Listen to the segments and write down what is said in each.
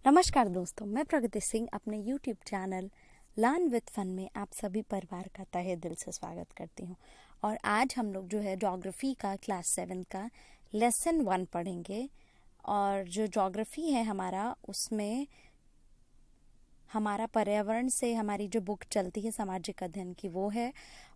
नमस्कार दोस्तों, मैं प्रगति सिंह अपने YouTube channel learn with fun में आप सभी परिवार का तहे दिल से स्वागत करती हूँ। और आज हम लोग जो है ज्योग्राफी का क्लास 7 का लेसन 1 पढ़ेंगे। और जो ज्योग्राफी है हमारा, उसमें हमारा पर्यावरण से हमारी जो बुक चलती है सामाजिक अध्ययन की, वो है।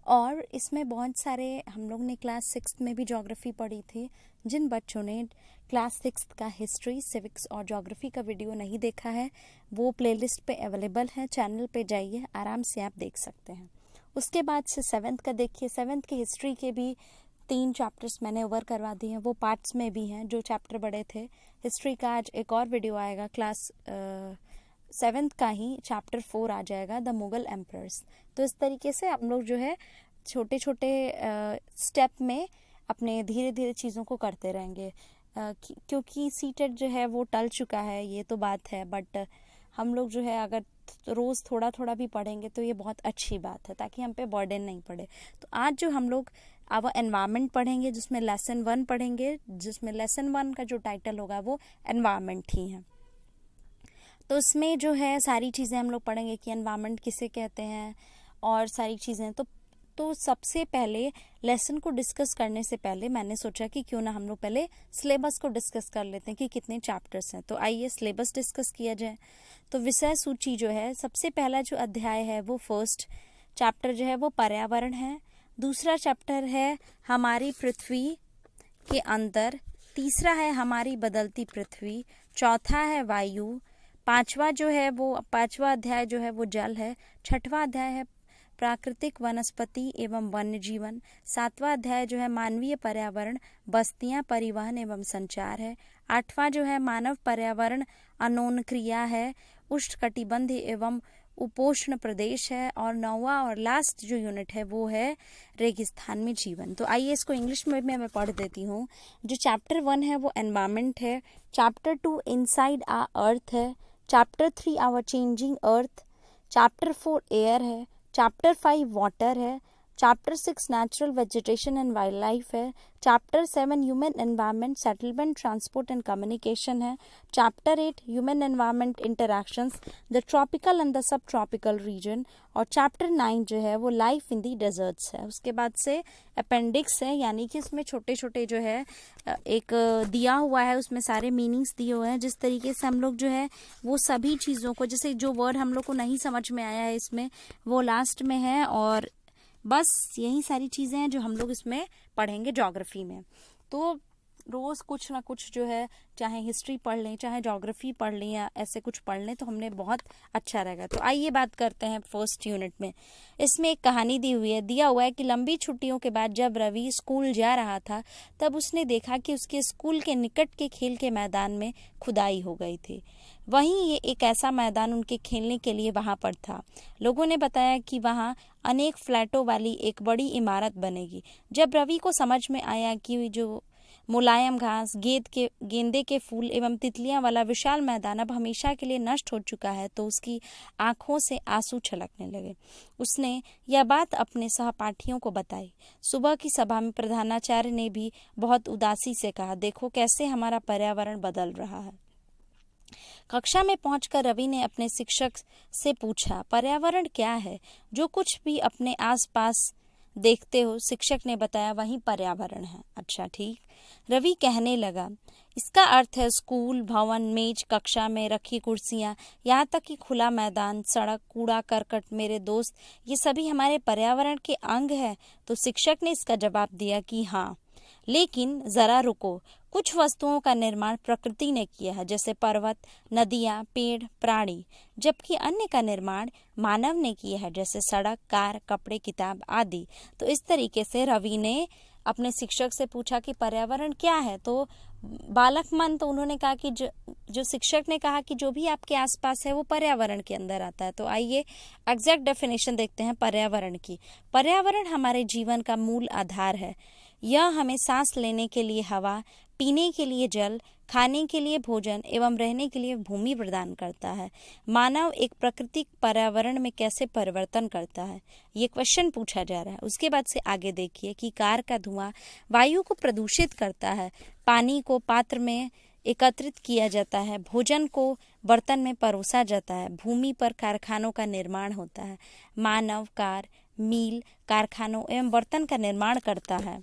और इसमें बहुत सारे, हम लोग ने क्लास 6 में भी ज्योग्राफी पढ़ी थी। जिन बच्चों ने क्लास 6 का हिस्ट्री, सिविक्स और ज्योग्राफी का वीडियो नहीं देखा है, वो प्लेलिस्ट पे अवेलेबल है, चैनल पे जाइए, आराम से आप देख सकते हैं। उसके बाद से 7th का देखिए। 7th के हिस्ट्री के भी 3 चैप्टर्स मैंने ओवर करवा दिए हैं, वो पार्ट्स में भी हैं जो चैप्टर बड़े थे। हिस्ट्री का आज एक और वीडियो आएगा, क्लास 7th का ही चैप्टर 4 आ जाएगा, द मुगल एम्परर्स। तो इस तरीके से हम लोग जो है छोटे छोटे स्टेप में अपने धीरे धीरे चीज़ों को करते रहेंगे। क्योंकि सीटेट जो है वो टल चुका है, ये तो बात है, बट हम लोग जो है अगर रोज़ थोड़ा थोड़ा भी पढ़ेंगे तो ये बहुत अच्छी बात है, ताकि हम पे बर्डन नहीं पड़े। तो आज जो हम लोग अब एनवायरनमेंट पढ़ेंगे, जिसमें लेसन 1 पढ़ेंगे, जिसमें लेसन 1 का जो टाइटल होगा वो एनवायरनमेंट ही है। तो इसमें जो है सारी चीज़ें हम लोग पढ़ेंगे कि एनवायरनमेंट किसे कहते हैं और सारी चीज़ें। तो सबसे पहले लेसन को डिस्कस करने से पहले मैंने सोचा कि क्यों ना हम लोग पहले सिलेबस को डिस्कस कर लेते हैं कि कितने चैप्टर्स हैं। तो आइए सिलेबस डिस्कस किया जाए। तो विषय सूची जो है, सबसे पहला जो अध्याय है वो फर्स्ट चैप्टर जो है वो पर्यावरण है। दूसरा चैप्टर है हमारी पृथ्वी के अंदर। तीसरा है हमारी बदलती पृथ्वी। चौथा है वायु। पांचवा अध्याय जो है वो जल है। छठवां अध्याय है प्राकृतिक वनस्पति एवं वन्य जीवन। 7वां अध्याय जो है मानवीय पर्यावरण, बस्तियां, परिवहन एवं संचार है। 8वां जो है मानव पर्यावरण अनोनक्रिया है, उष्णकटिबंधीय एवं उपोष्ण प्रदेश है। और 9वां और लास्ट जो यूनिट है वो है रेगिस्तान में जीवन। तो आइए इसको इंग्लिश में मैं पढ़ देती हूँ। जो चैप्टर 1 है वो एनवायरमेंट है। चैप्टर 2 इनसाइड आवर अर्थ है। Chapter 3 our changing earth. Chapter 4 air है। चैप्टर 5 वाटर है। Chapter 6 natural vegetation and wildlife है। Chapter 7 human environment, settlement, transport and communication है। Chapter 8 human environment interactions, the tropical and the subtropical region. और chapter 9 जो है वो life in the desserts है। उसके बाद से अपेंडिक्स है, यानी कि इसमें छोटे छोटे जो है एक दिया हुआ है, उसमें सारे मीनिंग्स दिए हुए हैं। जिस तरीके से हम लोग जो है वो सभी चीज़ों को, जैसे जो वर्ड हम लोग को नहीं समझ में आया है इसमें, वो लास्ट में है। और बस यही सारी चीज़ें हैं जो हम लोग इसमें पढ़ेंगे ज्योग्राफी में। तो रोज़ कुछ ना कुछ जो है, चाहे हिस्ट्री पढ़ लें, चाहे ज्योग्राफी पढ़ लें, या ऐसे कुछ पढ़ लें तो हमने बहुत अच्छा रहेगा। तो आइए बात करते हैं फर्स्ट यूनिट में। इसमें एक कहानी दिया हुआ है कि लंबी छुट्टियों के बाद जब रवि स्कूल जा रहा था, तब उसने देखा कि उसके स्कूल के निकट के खेल के मैदान में खुदाई हो गई थी। वहीं ये एक ऐसा मैदान उनके खेलने के लिए वहां पर था। लोगों ने बताया कि वहां अनेक फ्लैटों वाली एक बड़ी इमारत बनेगी। जब रवि को समझ में आया कि जो मुलायम घास, गेंदे के फूल एवं तितलियां वाला विशाल मैदान अब हमेशा के लिए नष्ट हो चुका है, तो उसकी आंखों से आंसू छलकने लगे। उसने यह बात अपने सहपाठियों को बताई। सुबह की सभा में प्रधानाचार्य ने भी बहुत उदासी से कहा, देखो कैसे हमारा पर्यावरण बदल रहा है। कक्षा में पहुंचकर रवि ने अपने शिक्षक से पूछा, पर्यावरण क्या है? जो कुछ भी अपने आसपास देखते हो, शिक्षक ने बताया, वही पर्यावरण है। अच्छा ठीक, रवि कहने लगा, इसका अर्थ है स्कूल, भवन, मेज, कक्षा में रखी कुर्सियां, यहाँ तक कि खुला मैदान, सड़क, कूड़ा करकट, मेरे दोस्त, ये सभी हमारे पर्यावरण के अंग है। तो शिक्षक ने इसका जवाब दिया कि हाँ, लेकिन जरा रुको, कुछ वस्तुओं का निर्माण प्रकृति ने किया है, जैसे पर्वत, नदियां, पेड़, प्राणी, जबकि अन्य का निर्माण मानव ने किया है, जैसे सड़क, कार, कपड़े, किताब आदि। तो इस तरीके से रवि ने अपने शिक्षक से पूछा कि पर्यावरण क्या है। तो बालक मन, तो उन्होंने कहा कि जो शिक्षक ने कहा कि जो भी आपके आसपास है वो पर्यावरण के अंदर आता है। तो आइए एग्जैक्ट डेफिनेशन देखते हैं पर्यावरण की। पर्यावरण हमारे जीवन का मूल आधार है। यह हमें सांस लेने के लिए हवा, पीने के लिए जल, खाने के लिए भोजन एवं रहने के लिए भूमि प्रदान करता है। मानव एक प्राकृतिक पर्यावरण में कैसे परिवर्तन करता है, ये क्वेश्चन पूछा जा रहा है। उसके बाद से आगे देखिए कि कार का धुआं वायु को प्रदूषित करता है, पानी को पात्र में एकत्रित किया जाता है, भोजन को बर्तन में परोसा जाता है, भूमि पर कारखानों का निर्माण होता है, मानव कार, मील, कारखानों एवं बर्तन का निर्माण करता है।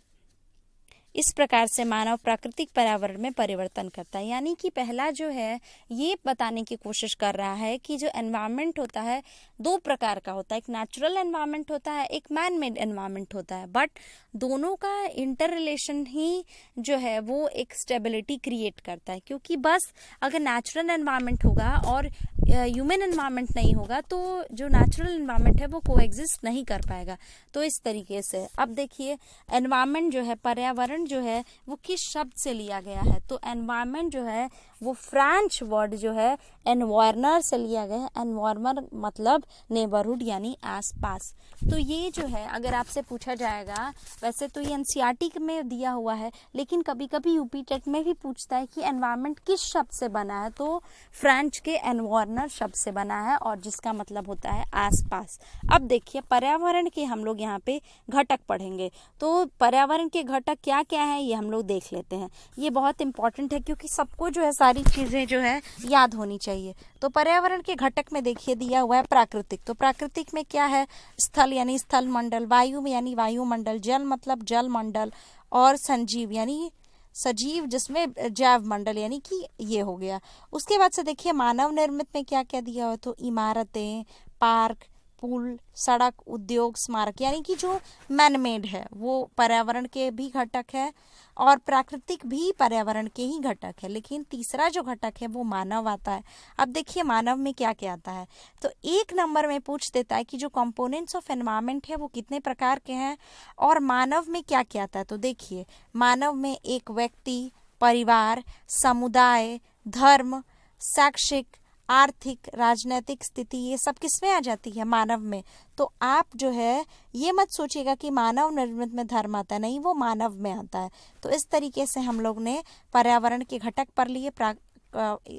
इस प्रकार से मानव प्राकृतिक पर्यावरण में परिवर्तन करता है। यानी कि पहला जो है ये बताने की कोशिश कर रहा है कि जो एनवायरनमेंट होता है दो प्रकार का होता है, एक नेचुरल एनवायरनमेंट होता है, एक मैन मेड एनवायरनमेंट होता है, बट दोनों का इंटर रिलेशन ही जो है वो एक स्टेबिलिटी क्रिएट करता है। क्योंकि बस अगर नेचुरल एनवायरनमेंट होगा और ह्यूमन एनवायरनमेंट नहीं होगा तो जो नेचुरल एनवायरनमेंट है वो कोएग्जिस्ट नहीं कर पाएगा। तो इस तरीके से अब देखिए एनवायरनमेंट जो है, पर्यावरण जो है वो किस शब्द से लिया गया है, तो एनवायरनमेंट जो है वो फ्रेंच वर्ड जो है एनवायरनर से लिया गया है। एनवायरनर मतलब नेबरहुड यानी आसपास। तो ये जो है अगर आपसे पूछा जाएगा, वैसे तो ये एनसीईआरटी में दिया हुआ है, लेकिन कभी कभी यूपी टेट में भी पूछता है कि एनवायरनमेंट किस शब्द से बना है, तो फ्रेंच के एनवायरनर शब्द से बना है और जिसका मतलब होता है आसपास। अब देखिए पर्यावरण के हम लोग यहाँ पे घटक पढ़ेंगे, तो पर्यावरण के घटक क्या क्या है ये हम लोग देख लेते हैं। ये बहुत इंपॉर्टेंट है क्योंकि सबको जो है सारी चीजें जो है याद होनी चाहिए। तो पर्यावरण के घटक में देखिए दिया हुआ है प्राकृतिक। तो प्राकृतिक में क्या है, स्थल यानी स्थल मंडल, वायु यानी वायुमंडल, जल मतलब जल मंडल, और संजीव यानी सजीव जिसमें जैव मंडल यानी कि ये हो गया। उसके बाद से देखिए मानव निर्मित में क्या क्या दिया हुआ, तो इमारतें, पार्क, पुल, सड़क, उद्योग, स्मारक, यानी कि जो मैनमेड है वो पर्यावरण के भी घटक है और प्राकृतिक भी पर्यावरण के ही घटक है। लेकिन तीसरा जो घटक है वो मानव आता है। अब देखिए मानव में क्या क्या आता है, तो एक नंबर में पूछ देता है कि जो कंपोनेंट्स ऑफ एनवायरनमेंट है वो कितने प्रकार के हैं और मानव में क्या क्या आता है। तो देखिए मानव में एक व्यक्ति, परिवार, समुदाय, धर्म, शैक्षिक, आर्थिक, राजनीतिक स्थिति, ये सब किसमें आ जाती है, मानव में। तो आप जो है ये मत सोचिएगा कि मानव निर्मित में धर्म आता है, नहीं, वो मानव में आता है। तो इस तरीके से हम लोग ने पर्यावरण के घटक पढ़ लिए,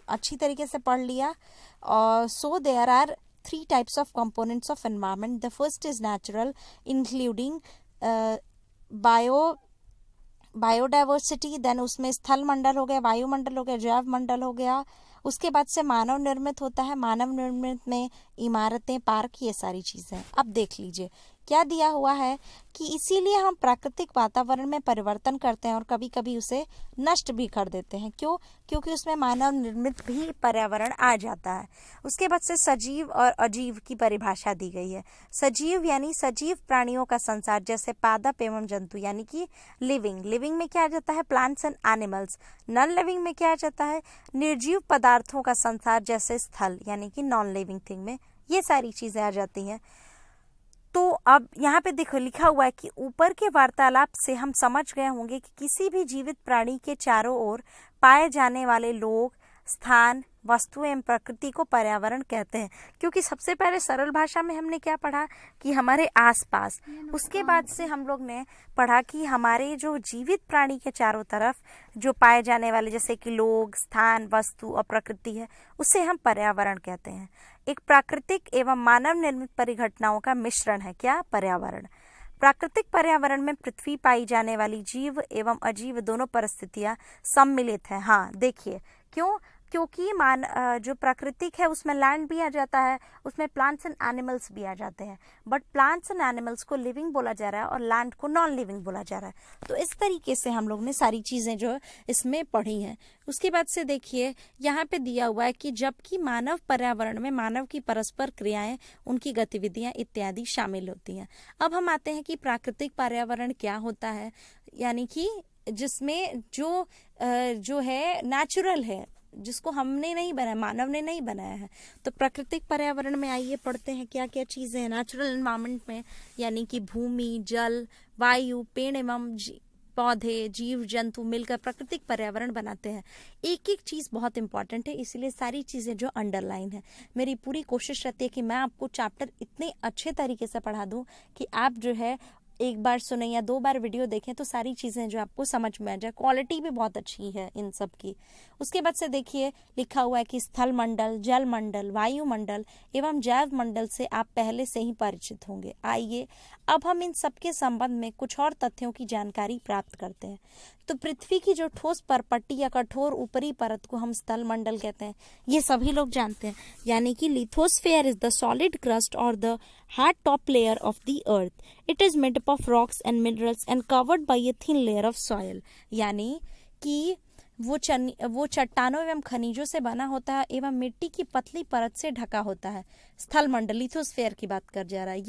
अच्छी तरीके से पढ़ लिया। So there are 3 types of components of environment. The first is natural, including biodiversity, then उसमें स्थल मंडल हो गया, वायुमंडल हो गया, जैव मंडल हो गया। उसके बाद से मानव निर्मित होता है, मानव निर्मित में इमारतें, पार्क, ये सारी चीजें। अब देख लीजिए क्या दिया हुआ है कि इसीलिए हम प्राकृतिक वातावरण में परिवर्तन करते हैं और कभी कभी उसे नष्ट भी कर देते हैं। क्यों? क्योंकि उसमें मानव निर्मित भी पर्यावरण आ जाता है। उसके बाद से सजीव और अजीव की परिभाषा दी गई है। सजीव यानी सजीव प्राणियों का संसार, जैसे पादप एवं जंतु यानी कि लिविंग में क्या आ जाता है, plants and animals. Non living में क्या आ जाता है, निर्जीव पदार्थों का संसार, जैसे स्थल यानी कि नॉन लिविंग थिंग में ये सारी चीजें आ जाती हैं। तो अब यहाँ पे देखो लिखा हुआ है कि ऊपर के वार्तालाप से हम समझ गए होंगे कि किसी भी जीवित प्राणी के चारों ओर पाए जाने वाले लोग, स्थान, वस्तु एवं प्रकृति को पर्यावरण कहते हैं। क्योंकि सबसे पहले सरल भाषा में हमने क्या पढ़ा कि हमारे आसपास, उसके बाद से हम लोग ने पढ़ा कि हमारे जो जीवित प्राणी के चारों तरफ जो पाए जाने वाले जैसे कि लोग, स्थान, वस्तु और प्रकृति है, उसे हम पर्यावरण कहते हैं। एक प्राकृतिक एवं मानव निर्मित परिघटनाओं का मिश्रण है क्या, पर्यावरण। प्राकृतिक पर्यावरण में पृथ्वी पाई जाने वाली जीव एवं अजीव दोनों परिस्थितियां सम्मिलित हैं। हाँ देखिए क्यों, क्योंकि जो प्राकृतिक है उसमें लैंड भी आ जाता है, उसमें प्लांट्स एंड एनिमल्स भी आ जाते हैं, बट प्लांट्स एंड एनिमल्स को लिविंग बोला जा रहा है और लैंड को नॉन लिविंग बोला जा रहा है। तो इस तरीके से हम लोग ने सारी चीजें जो इसमें पढ़ी हैं। उसके बाद से देखिए यहाँ पे दिया हुआ है कि जबकि मानव पर्यावरण में मानव की परस्पर क्रियाएं, उनकी गतिविधियां इत्यादि शामिल होती हैं। अब हम आते हैं कि प्राकृतिक पर्यावरण क्या होता है, यानी कि जिसमें जो है नेचुरल है, जिसको हमने नहीं बनाया, मानव ने नहीं बनाया है। तो प्राकृतिक पर्यावरण में आइए पढ़ते हैं क्या क्या चीजें हैं नेचुरल एनवायरनमेंट में, यानी कि भूमि, जल, वायु, पेड़ एवं पौधे, जीव जंतु मिलकर प्राकृतिक पर्यावरण बनाते हैं। एक एक चीज बहुत इंपॉर्टेंट है, इसलिए सारी चीजें जो अंडरलाइन है। मेरी पूरी कोशिश रहती है कि मैं आपको चैप्टर इतने अच्छे तरीके से पढ़ा दूं कि आप जो है एक बार सुने या 2 बार वीडियो देखें तो सारी चीजें जो आपको समझ में आ जाए। क्वालिटी भी बहुत अच्छी है इन सब की। उसके बाद से देखिए लिखा हुआ है कि स्थल मंडल, जल मंडल, वायुमंडल एवं जैव मंडल से आप पहले से ही परिचित होंगे। आइए अब हम इन सब के संबंध में कुछ और तथ्यों की जानकारी प्राप्त करते हैं। तो पृथ्वी की जो ठोस परपट्टी या कठोर ऊपरी परत को हम स्थल मंडल कहते हैं, ये सभी लोग जानते हैं। यानी कि lithosphere is the solid crust और the hard top layer of the earth. It is made up of rocks and minerals and covered by a thin layer of soil. यानी कि वो चट्टानों एवं खनिजों से बना होता है एवं मिट्टी की पतली परत से ढका होता है। स्थल मंडल लिथोस्फेयर की बात कर जा रहा है।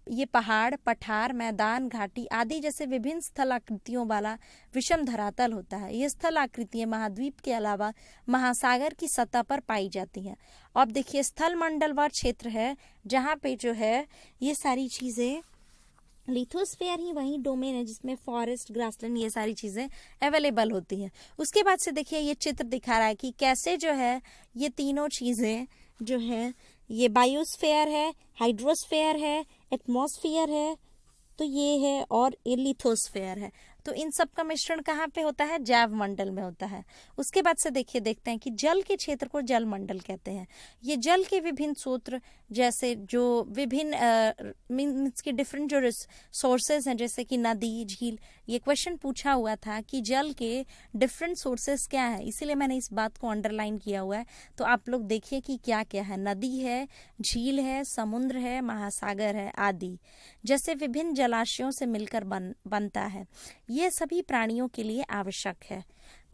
ये पहाड़, पठार, मैदान, घाटी आदि जैसे विभिन्न स्थल आकृतियों वाला विषम धरातल होता है। ये स्थल आकृतियां महाद्वीप के अलावा महासागर की सतह पर पाई जाती हैं। अब देखिए, स्थल मंडल वह क्षेत्र है जहाँ पे जो है ये सारी चीजें, लिथोस्फेयर ही वही डोमेन है जिसमें फॉरेस्ट, ग्रासलैंड, ये सारी चीजें अवेलेबल होती हैं। उसके बाद से देखिए, ये चित्र दिखा रहा है कि कैसे जो है ये तीनों चीजें जो है, ये बायोस्फेयर है, हाइड्रोस्फेयर है, एटमॉस्फेयर है, तो ये है, और ये लिथोस्फेयर है। तो इन सब का मिश्रण कहाँ पे होता है? जैव मंडल में होता है। उसके बाद से देखते हैं कि जल के क्षेत्र को जल मंडल कहते हैं। ये जल के विभिन्न स्रोत, जैसे जो विभिन्न मीन्स की डिफरेंट जो सोर्सेज हैं, जैसे कि नदी, झील। ये क्वेश्चन पूछा हुआ था कि जल के डिफरेंट सोर्सेज क्या है, इसीलिए मैंने इस बात को अंडरलाइन किया हुआ है। तो आप लोग देखिए कि क्या क्या है। नदी है, झील है, समुद्र है, महासागर है आदि, जैसे विभिन्न जलाशयों से मिलकर बनता है। ये सभी प्राणियों के लिए आवश्यक है।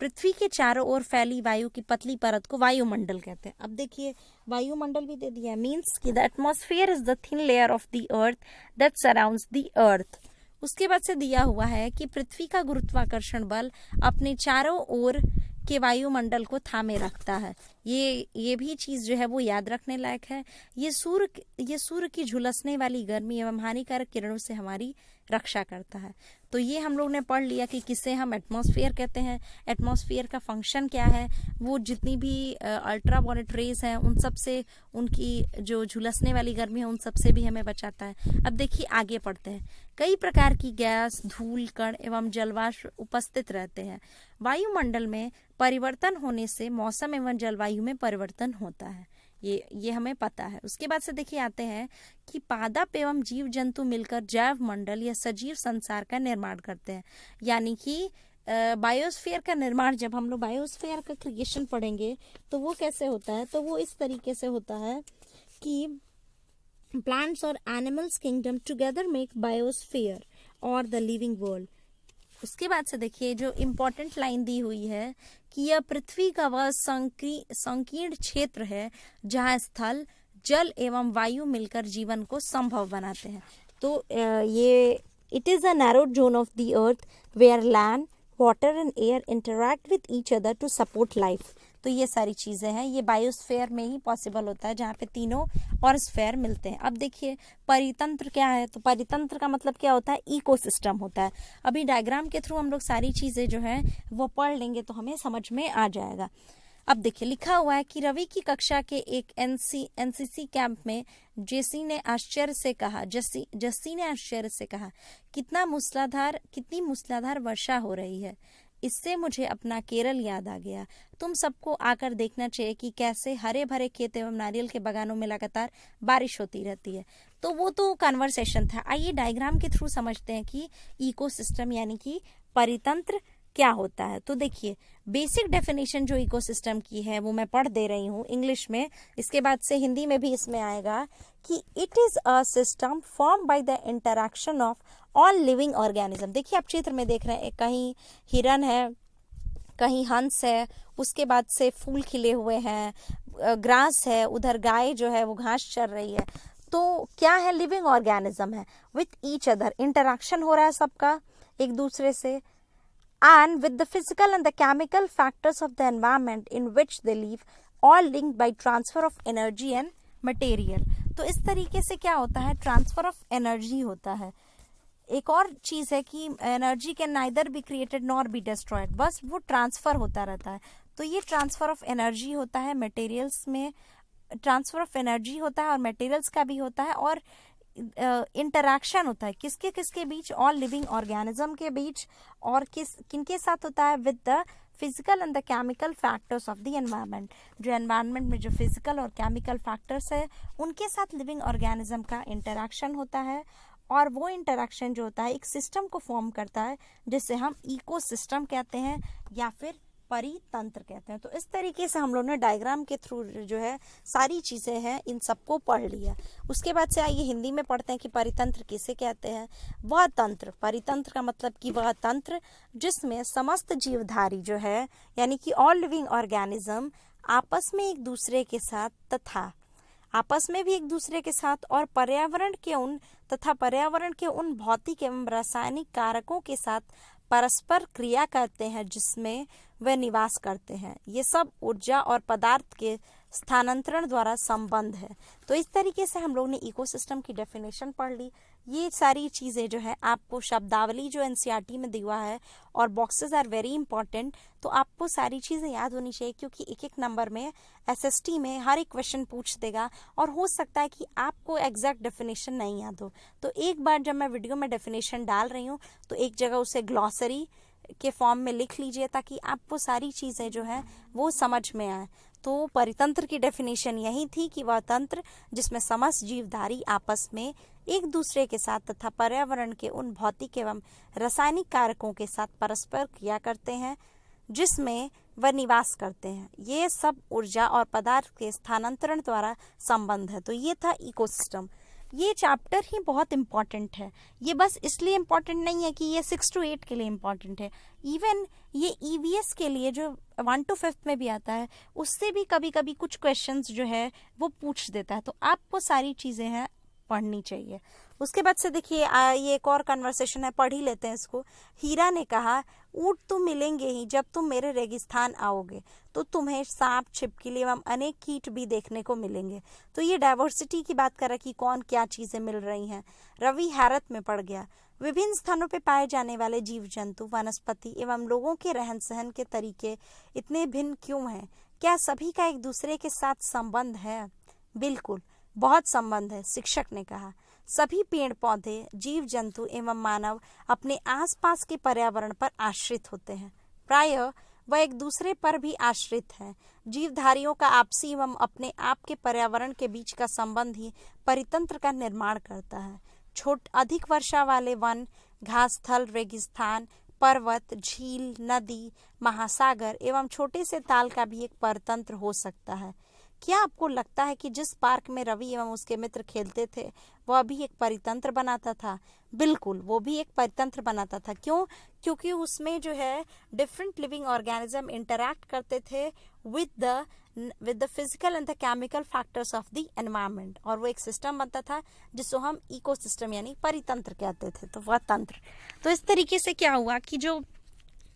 पृथ्वी के चारों ओर फैली वायु की पतली परत को वायुमंडल कहते हैं। अब देखिए, वायुमंडल भी दे दिया है, मीन्स कि the atmosphere is the thin layer of the earth that surrounds the earth. उसके बाद से दिया हुआ है कि पृथ्वी का गुरुत्वाकर्षण बल अपने चारों ओर के वायुमंडल को थामे रखता है। ये भी चीज जो है वो याद रखने लायक है। ये सूर्य की झुलसने वाली गर्मी एवं हानिकारक किरणों से हमारी रक्षा करता है। तो ये हम लोग ने पढ़ लिया कि किसे हम एटमॉस्फेयर कहते हैं, एटमॉस्फेयर का फंक्शन क्या है, वो जितनी भी अल्ट्रावायलेट रेज हैं उन सब से, उनकी जो झुलसने वाली गर्मी है उन सब से भी हमें बचाता है। अब देखिए, आगे पढ़ते हैं। कई प्रकार की गैस, धूल, कण एवं जलवाष्प उपस्थित रहते हैं। वायुमंडल में परिवर्तन होने से मौसम एवं जलवायु में परिवर्तन होता है, ये हमें पता है। उसके बाद से देखिए आते हैं कि पादप एवं जीव जंतु मिलकर जैव मंडल या सजीव संसार का निर्माण करते हैं। यानी कि बायोस्फीयर का निर्माण, जब हम लोग बायोस्फीयर का क्रिएशन पढ़ेंगे तो वो कैसे होता है, तो वो इस तरीके से होता है कि प्लांट्स और animals kingdom together make biosphere और द लिविंग वर्ल्ड। उसके बाद से देखिए, जो इम्पोर्टेंट लाइन दी हुई है कि यह पृथ्वी का वह संकीर्ण क्षेत्र है जहाँ स्थल, जल एवं वायु मिलकर जीवन को संभव बनाते हैं। तो ये it is a narrow zone of the earth where land, water and air interact with each other to support life. तो ये सारी चीजें हैं, ये बायोस्फेयर में ही पॉसिबल होता है जहाँ पे तीनों और स्फेयर मिलते हैं। अब देखिए, परितंत्र क्या है, तो परितंत्र का मतलब क्या होता है? इकोसिस्टम होता है। अभी डायग्राम के थ्रू हम लोग सारी चीजें जो है वो पढ़ लेंगे तो हमें समझ में आ जाएगा। अब देखिए, लिखा हुआ है कि रवि की कक्षा के एक एनसीसी कैंप में जस्सी ने आश्चर्य से कहा, कितनी मूसलाधार वर्षा हो रही है। इससे मुझे अपना केरल याद आ गया। तुम सबको आकर देखना चाहिए कि कैसे हरे भरे खेत एवं नारियल के बागानों में लगातार बारिश होती रहती है। तो वो तो कन्वर्सेशन था। आइए डायग्राम के थ्रू समझते हैं कि इकोसिस्टम यानी कि परितंत्र क्या होता है। तो देखिए, बेसिक डेफिनेशन जो इकोसिस्टम की है वो मैं पढ़ दे रही हूँ इंग्लिश में, इसके बाद से हिंदी में भी इसमें आएगा कि it is a system form by the interaction of all living organism. देखिए, आप चित्र में देख रहे हैं, कहीं हिरन है, कहीं हंस है, उसके बाद से फूल खिले हुए हैं, ग्रास है, उधर गाय जो है वो घास चर रही है। तो क्या है? लिविंग ऑर्गेनिज्म है। विथ ईच अदर इंटरैक्शन हो रहा है सबका एक दूसरे से, and with the physical and the chemical factors of the environment in which they live, all linked by transfer of energy and material। तो इस तरीके से क्या होता है? ट्रांसफर ऑफ एनर्जी होता है। एक और चीज है कि energy can neither be created nor be destroyed, बस वो ट्रांसफर होता रहता है। तो ये ट्रांसफर ऑफ एनर्जी होता है, मटेरियल्स में ट्रांसफर ऑफ एनर्जी होता है और मटेरियल्स का भी होता है, और इंटरैक्शन होता है किसके किसके बीच? ऑल लिविंग ऑर्गेनिज्म के बीच। और किनके साथ होता है? With the physical and the chemical factors of the environment. जो एनवायरनमेंट में जो फिजिकल और केमिकल फैक्टर्स है उनके साथ लिविंग ऑर्गेनिज्म का इंटरैक्शन होता है। और वो इंटरेक्शन जो होता है एक सिस्टम को फॉर्म करता है जिसे हम इकोसिस्टम कहते हैं या फिर परितंत्र कहते हैं। तो इस तरीके से हम लोग ने डायग्राम के थ्रू जो है सारी चीज़ें हैं इन सबको पढ़ लिया। उसके बाद से आइए हिंदी में पढ़ते हैं कि परितंत्र किसे कहते हैं। वह तंत्र, परितंत्र का मतलब कि वह तंत्र जिसमें समस्त जीवधारी जो है यानी कि ऑल लिविंग ऑर्गेनिज्म आपस में एक दूसरे के साथ तथा आपस में भी एक दूसरे के साथ और पर्यावरण के उन भौतिक एवं रासायनिक कारकों के साथ परस्पर क्रिया करते हैं जिसमें वे निवास करते हैं। ये सब ऊर्जा और पदार्थ के स्थानांतरण द्वारा संबंध है। तो इस तरीके से हम लोग ने इकोसिस्टम की डेफिनेशन पढ़ ली। ये सारी चीज़ें जो है आपको शब्दावली जो एनसीईआरटी में दिया है और बॉक्सेस आर वेरी इंपॉर्टेंट, तो आपको सारी चीज़ें याद होनी चाहिए क्योंकि एक एक नंबर में एसएसटी में हर एक क्वेश्चन पूछ देगा और हो सकता है कि आपको एग्जैक्ट डेफिनेशन नहीं याद हो। तो एक बार जब मैं वीडियो में डेफिनेशन डाल रही हूँ तो एक जगह उसे ग्लॉसरी के फॉर्म में लिख लीजिए ताकि आपको सारी चीज़ें जो है वो समझ में आए। तो परितंत्र की डेफिनेशन यही थी कि वह तंत्र जिसमें समस्त जीवधारी आपस में एक दूसरे के साथ तथा पर्यावरण के उन भौतिक एवं रासायनिक कारकों के साथ परस्पर क्रिया करते हैं जिसमें वह निवास करते हैं। ये सब ऊर्जा और पदार्थ के स्थानांतरण द्वारा संबंध है। तो ये था इकोसिस्टम। ये चैप्टर ही बहुत इम्पॉर्टेंट है। ये बस इसलिए इम्पॉर्टेंट नहीं है कि ये 6 to 8 के लिए इम्पॉर्टेंट है, इवन ये ईवीएस के लिए जो 1 to 5 में भी आता है उससे भी कभी कभी कुछ क्वेश्चंस जो है वो पूछ देता है। तो आपको सारी चीज़ें हैं पढ़नी चाहिए। उसके बाद से देखिए ये एक और कन्वर्सेशन है, पढ़ ही लेते हैं इसको। हीरा ने कहा, ऊंट तो मिलेंगे ही, जब तुम मेरे रेगिस्तान आओगे तो तुम्हें सांप, छिपकली एवं अनेक कीट भी देखने को मिलेंगे। तो ये डाइवर्सिटी की बात कर रहा है कि कौन क्या चीज़ें मिल रही हैं। रवि हैरत में पड़ गया। विभिन्न स्थानों पर पाए जाने वाले जीव जंतु, वनस्पति एवं लोगों के रहन सहन के तरीके इतने भिन्न क्यों हैं? क्या सभी का एक दूसरे के साथ संबंध है? बिल्कुल, बहुत संबंध है, शिक्षक ने कहा। सभी पेड़ पौधे, जीव जंतु एवं मानव अपने आसपास के पर्यावरण पर आश्रित होते हैं। प्रायः वह एक दूसरे पर भी आश्रित है। जीवधारियों का आपसी एवं अपने आप के पर्यावरण के बीच का संबंध ही परितंत्र का निर्माण करता है। अधिक वर्षा वाले वन, घासस्थल, रेगिस्तान, पर्वत, झील, नदी, महासागर एवं छोटे से ताल का भी एक परितंत्र हो सकता है। क्या आपको लगता है कि जिस पार्क में रवि एवं उसके मित्र खेलते थे वह भी एक परितंत्र बनाता था? बिल्कुल, वो भी एक परितंत्र बनाता था। क्यों? क्योंकि उसमें जो है डिफरेंट लिविंग ऑर्गेनिज्म इंटरैक्ट करते थे with the physical and the chemical factors of the environment, और वो एक सिस्टम बनता था जिसको हम इकोसिस्टम यानी परितंत्र कहते थे। तो वह तंत्र, तो इस तरीके से क्या हुआ कि जो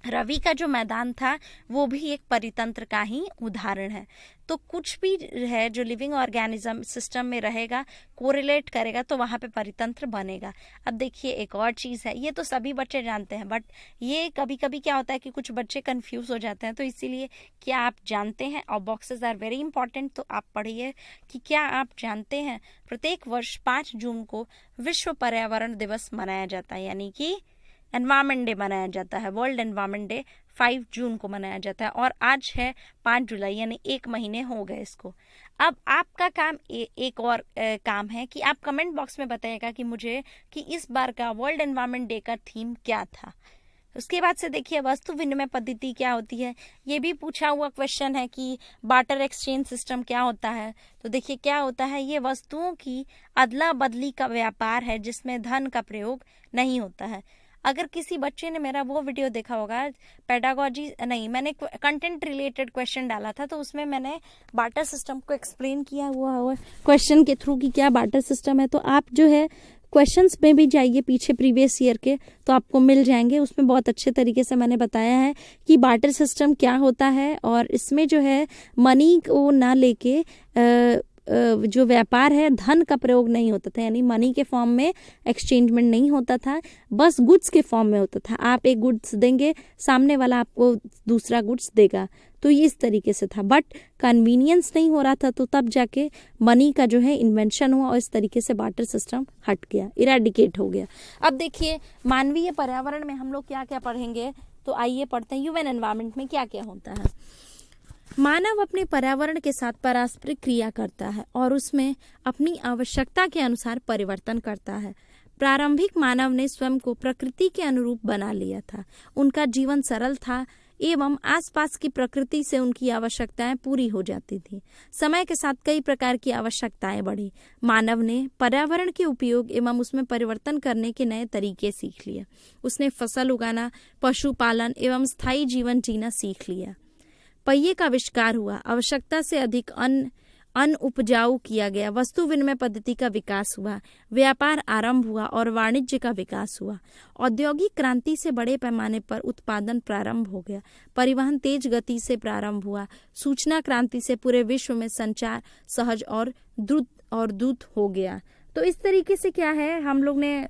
रवि का जो मैदान था वो भी एक परितंत्र का ही उदाहरण है। तो कुछ भी है जो लिविंग ऑर्गेनिज्म सिस्टम में रहेगा, कोरिलेट करेगा, तो वहाँ पे परितंत्र बनेगा। अब देखिए एक और चीज़ है, ये तो सभी बच्चे जानते हैं, बट ये कभी कभी क्या होता है कि कुछ बच्चे कंफ्यूज हो जाते हैं। तो इसीलिए क्या आप जानते हैं, और बॉक्सेस आर वेरी इंपॉर्टेंट, तो आप पढ़िए कि क्या आप जानते हैं प्रत्येक वर्ष 5 जून को विश्व पर्यावरण दिवस मनाया जाता है, यानी कि एनवायरमेंट डे मनाया जाता है। वर्ल्ड एनवायरमेंट डे 5 जून को मनाया जाता है और आज है 5 जुलाई, यानी 1 महीने हो गए इसको। अब आपका काम एक और काम है कि आप कमेंट बॉक्स में बताइएगा कि मुझे कि इस बार का वर्ल्ड एनवायरमेंट डे का थीम क्या था। उसके बाद से देखिए वस्तु विनिमय पद्धति क्या होती है, ये भी पूछा हुआ क्वेश्चन है कि बार्टर एक्सचेंज सिस्टम क्या होता है। तो देखिए क्या होता है, ये वस्तुओं की अदला बदली का व्यापार है जिसमें धन का प्रयोग नहीं होता है। अगर किसी बच्चे ने मेरा वो वीडियो देखा होगा, पेडागोजी नहीं, मैंने कंटेंट रिलेटेड क्वेश्चन डाला था, तो उसमें मैंने बार्टर सिस्टम को एक्सप्लेन किया हुआ क्वेश्चन के थ्रू कि क्या बार्टर सिस्टम है। तो आप जो है क्वेश्चंस में भी जाइए पीछे प्रीवियस ईयर के, तो आपको मिल जाएंगे। उसमें बहुत अच्छे तरीके से मैंने बताया है कि बार्टर सिस्टम क्या होता है, और इसमें जो है मनी को ना लेके जो व्यापार है धन का प्रयोग नहीं होता था, यानी मनी के फॉर्म में एक्सचेंजमेंट नहीं होता था, बस गुड्स के फॉर्म में होता था। आप एक गुड्स देंगे, सामने वाला आपको दूसरा गुड्स देगा। तो ये इस तरीके से था, बट कन्वीनियंस नहीं हो रहा था, तो तब जाके मनी का जो है इन्वेंशन हुआ और इस तरीके से बार्टर सिस्टम हट गया, इरेडिकेट हो गया। अब देखिए मानवीय पर्यावरण में हम लोग क्या क्या पढ़ेंगे, तो आइए पढ़ते हैं ह्यूमन एनवायरनमेंट में क्या क्या होता है। मानव अपने पर्यावरण के साथ पारस्परिक क्रिया करता है और उसमें अपनी आवश्यकता के अनुसार परिवर्तन करता है। प्रारंभिक मानव ने स्वयं को प्रकृति के अनुरूप बना लिया था। उनका जीवन सरल था एवं आसपास की प्रकृति से उनकी आवश्यकताएं पूरी हो जाती थी। समय के साथ कई प्रकार की आवश्यकताएं बढ़ी। मानव ने पर्यावरण के उपयोग एवं उसमें परिवर्तन करने के नए तरीके सीख लिए। उसने फसल उगाना, पशुपालन एवं स्थायी जीवन जीना सीख लिया। पहिए का आविष्कार हुआ। आवश्यकता से अधिक अन्न उपजाऊ किया गया। वस्तु विनिमय पद्धति का विकास हुआ। व्यापार आरंभ हुआ और वाणिज्य का विकास हुआ। औद्योगिक क्रांति से बड़े पैमाने पर उत्पादन प्रारंभ हो गया। परिवहन तेज गति से प्रारंभ हुआ। सूचना क्रांति से पूरे विश्व में संचार सहज और द्रुत हो गया। तो इस तरीके से क्या है, हम लोग ने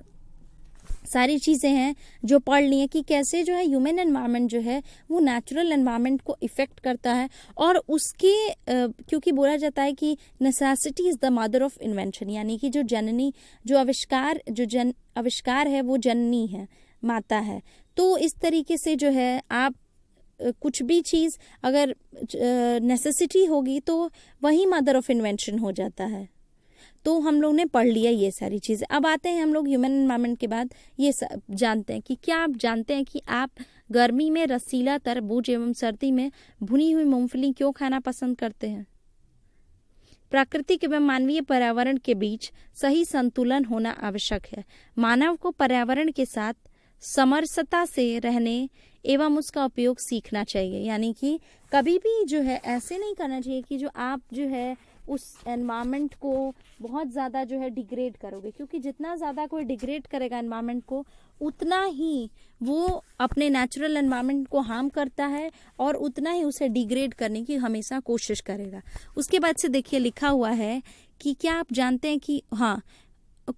सारी चीज़ें हैं जो पढ़ ली हैं कि कैसे जो है ह्यूमन एनवायरनमेंट जो है वो नेचुरल एनवायरनमेंट को इफेक्ट करता है। और उसके क्योंकि बोला जाता है कि necessity is the mother of invention, यानी कि जो जननी जो आविष्कार है वो जननी है, माता है। तो इस तरीके से जो है आप कुछ भी चीज़ अगर नेसेसिटी होगी तो वही मदर ऑफ इन्वेंशन हो जाता है। तो हम लोग ने पढ़ लिया ये सारी चीज़ें। अब आते हैं हम लोग ह्यूमन एनवायरनमेंट के बाद ये जानते हैं कि क्या आप जानते हैं कि आप गर्मी में रसीला तरबूज एवं सर्दी में भुनी हुई मूंगफली क्यों खाना पसंद करते हैं? प्राकृतिक एवं मानवीय पर्यावरण के बीच सही संतुलन होना आवश्यक है। मानव को पर्यावरण के साथ समरसता से रहने एवं उसका उपयोग सीखना चाहिए। यानी कि कभी भी जो है ऐसे नहीं करना चाहिए कि जो आप जो है उस एनवायरनमेंट को बहुत ज़्यादा जो है डिग्रेड करोगे, क्योंकि जितना ज़्यादा कोई डिग्रेड करेगा एनवायरनमेंट को उतना ही वो अपने नेचुरल एनवायरनमेंट को हार्म करता है और उतना ही उसे डिग्रेड करने की हमेशा कोशिश करेगा। उसके बाद से देखिए लिखा हुआ है कि क्या आप जानते हैं कि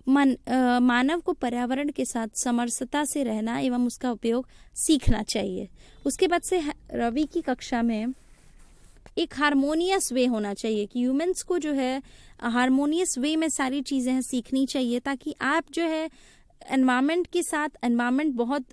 मानव को पर्यावरण के साथ समरसता से रहना एवं उसका उपयोग सीखना चाहिए। उसके बाद से रवि की कक्षा में एक हारमोनियस वे होना चाहिए कि ह्यूमंस को जो है हारमोनियस वे में सारी चीज़ें हैं सीखनी चाहिए, ताकि आप जो है एनवायरनमेंट के साथ, एनवायरनमेंट बहुत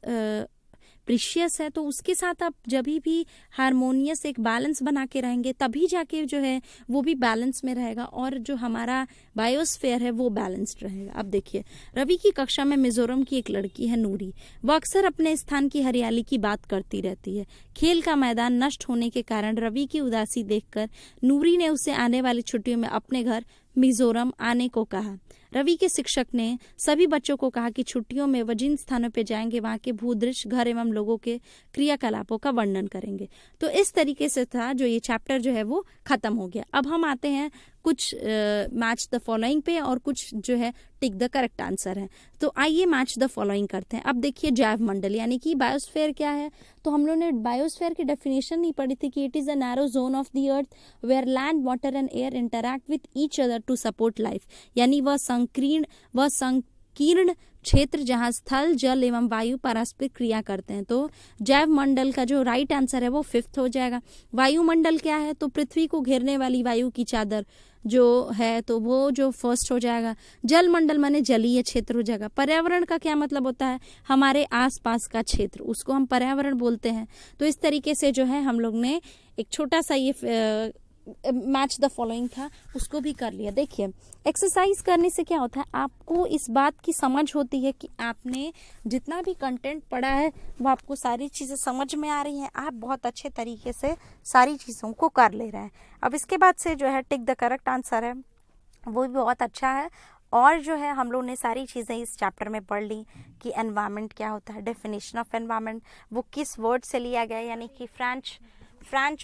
प्रीशियस है तो उसके साथ आप जब भी हारमोनियस एक बैलेंस बना के रहेंगे तभी जाके जो है वो भी बैलेंस में रहेगा और जो हमारा बायोस्फीयर है वो बैलेंस्ड रहेगा। अब देखिए रवि की कक्षा में मिजोरम की एक लड़की है नूरी। वह अक्सर अपने स्थान की हरियाली की बात करती रहती है। खेल का मैदान नष्ट होने के कारण रवि की उदासी देखकर नूरी ने उसे आने वाली छुट्टियों में अपने घर मिजोरम आने को कहा। रवि के शिक्षक ने सभी बच्चों को कहा कि छुट्टियों में वह जिन स्थानों पर जाएंगे वहां के भूदृश्य, घर एवं लोगों के क्रियाकलापों का वर्णन करेंगे। तो इस तरीके से था जो ये चैप्टर जो है वो खत्म हो गया। अब हम आते हैं कुछ मैच द फॉलोइंग पे और कुछ जो है टिक द करेक्ट आंसर है। तो आइए मैच द फॉलोइंग करते हैं। अब देखिए जैव मंडल यानी कि बायोस्फीयर क्या है। तो हम लोग ने बायोस्फीयर की डेफिनेशन नहीं पढ़ी थी कि it is a narrow zone of the earth where land, water and air interact with each other to support life. यानी वह संकीर्ण क्षेत्र जहां स्थल, जल एवं वायु पारस्परिक क्रिया करते हैं। तो जैव मंडल का जो राइट आंसर है वो 5th हो जाएगा। वायुमंडल क्या है? तो पृथ्वी को घेरने वाली वायु की चादर जो है तो वो जो 1st हो जाएगा। जल मंडल माने जलीय क्षेत्र हो जाएगा। पर्यावरण का क्या मतलब होता है? हमारे आसपास का क्षेत्र, उसको हम पर्यावरण बोलते हैं। तो इस तरीके से जो है हम लोग ने एक छोटा सा ये मैच द फॉलोइंग था उसको भी कर लिया। देखिए एक्सरसाइज करने से क्या होता है, आपको इस बात की समझ होती है कि आपने जितना भी कंटेंट पढ़ा है वो आपको सारी चीज़ें समझ में आ रही हैं, आप बहुत अच्छे तरीके से सारी चीज़ों को कर ले रहे हैं। अब इसके बाद से जो है टिक द करेक्ट आंसर है वो भी बहुत अच्छा है। और जो है हम लोग ने सारी चीज़ें इस चैप्टर में पढ़ ली कि एनवायरनमेंट क्या होता है, डेफिनेशन ऑफ एनवायरनमेंट वो किस वर्ड से लिया गया है, यानी कि फ्रेंच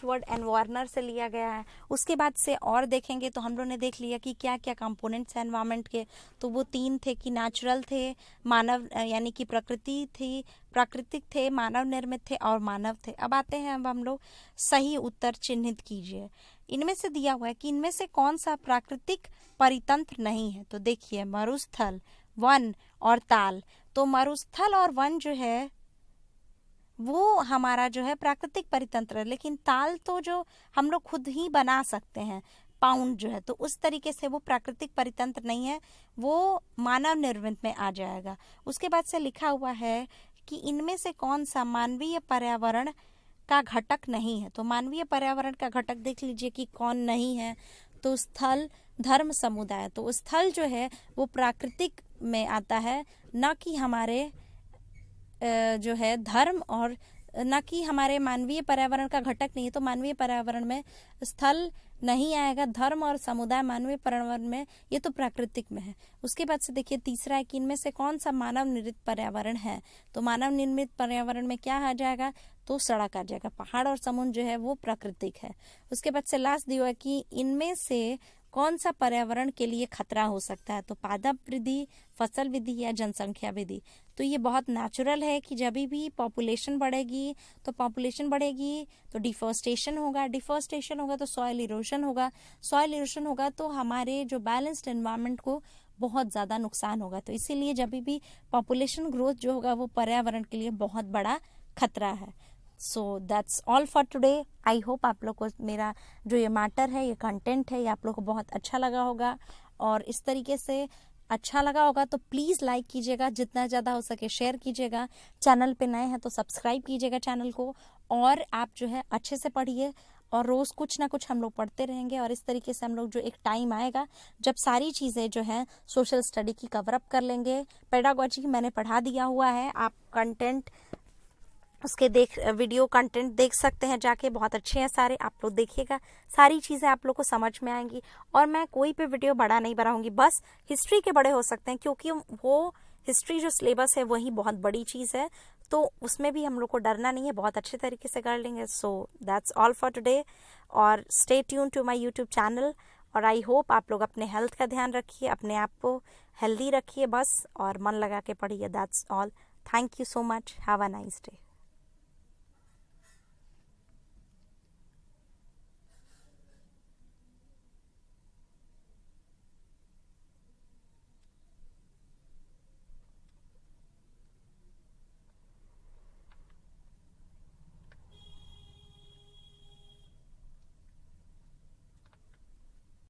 वर्ड एनवायरनर से लिया गया है। उसके बाद से और देखेंगे तो हम लोग ने देख लिया कि क्या क्या कंपोनेंट्स हैं एनवायरनमेंट के। तो वो 3 थे कि नेचुरल थे, मानव यानी कि प्राकृतिक थे, मानव निर्मित थे और मानव थे। अब आते हैं अब हम लोग सही उत्तर चिन्हित कीजिए। इनमें से दिया हुआ है कि इनमें से कौन सा प्राकृतिक परितंत्र नहीं है। तो देखिए मरुस्थल, वन और ताल। तो मरुस्थल और वन जो है वो हमारा जो है प्राकृतिक परितंत्र है, लेकिन ताल तो जो हम लोग खुद ही बना सकते हैं, पाउंड जो है, तो उस तरीके से वो प्राकृतिक परितंत्र नहीं है, वो मानव निर्मित में आ जाएगा। उसके बाद से लिखा हुआ है कि इनमें से कौन सा मानवीय पर्यावरण का घटक नहीं है। तो मानवीय पर्यावरण का घटक देख लीजिए कि कौन नहीं है। तो स्थल, धर्म, समुदाय। तो स्थल जो है वो प्राकृतिक में आता है, न कि हमारे जो है धर्म और न कि हमारे मानवीय पर्यावरण का घटक नहीं है। तो मानवीय पर्यावरण में स्थल नहीं आएगा, धर्म और समुदाय मानवीय पर्यावरण में, ये तो प्राकृतिक में है। उसके बाद से देखिए तीसरा है कि इनमें से कौन सा मानव निर्मित पर्यावरण है। तो मानव निर्मित पर्यावरण में क्या आ जाएगा, तो सड़क आ जाएगा। पहाड़ और समुद्र जो है वो प्राकृतिक है। उसके बाद से लास्ट दिया है कि इनमें से कौन सा पर्यावरण के लिए खतरा हो सकता है। तो पादप वृद्धि, फसल वृद्धि या जनसंख्या वृद्धि। तो ये बहुत नेचुरल है कि जब भी पॉपुलेशन बढ़ेगी तो डिफॉरेस्टेशन होगा तो सॉइल इरोजन होगा तो हमारे जो बैलेंस्ड एनवायरनमेंट को बहुत ज़्यादा नुकसान होगा। तो इसीलिए जब भी पॉपुलेशन ग्रोथ जो होगा वो पर्यावरण के लिए बहुत बड़ा खतरा है। सो that's all for today. I hope आप लोग को मेरा जो ये मैटर है, ये कंटेंट है, ये आप लोग को बहुत अच्छा लगा होगा। और इस तरीके से अच्छा लगा होगा तो प्लीज़ लाइक कीजिएगा, जितना ज़्यादा हो सके शेयर कीजिएगा। चैनल पे नए हैं तो सब्सक्राइब कीजिएगा चैनल को। और आप जो है अच्छे से पढ़िए और रोज़ कुछ ना कुछ हम लोग पढ़ते रहेंगे। और इस तरीके से हम लोग जो एक टाइम आएगा जब सारी चीज़ें जो है सोशल स्टडी की कवर अप कर लेंगे। पेडागोजी मैंने पढ़ा दिया हुआ है, आप कंटेंट उसके वीडियो कंटेंट देख सकते हैं जाके, बहुत अच्छे हैं सारे, आप लोग देखिएगा, सारी चीज़ें आप लोग को समझ में आएंगी। और मैं कोई पे वीडियो बड़ा नहीं बनाऊंगी, बस हिस्ट्री के बड़े हो सकते हैं क्योंकि वो हिस्ट्री जो सिलेबस है वही बहुत बड़ी चीज़ है, तो उसमें भी हम लोग को डरना नहीं है, बहुत अच्छे तरीके से कर लेंगे। So that's all for today. और stay tune to my YouTube channel. और आई होप आप लोग अपने हेल्थ का ध्यान रखिए, अपने आप को हेल्दी रखिए बस, और मन लगा के पढ़िए। That's all. Thank you so much. Have a nice day.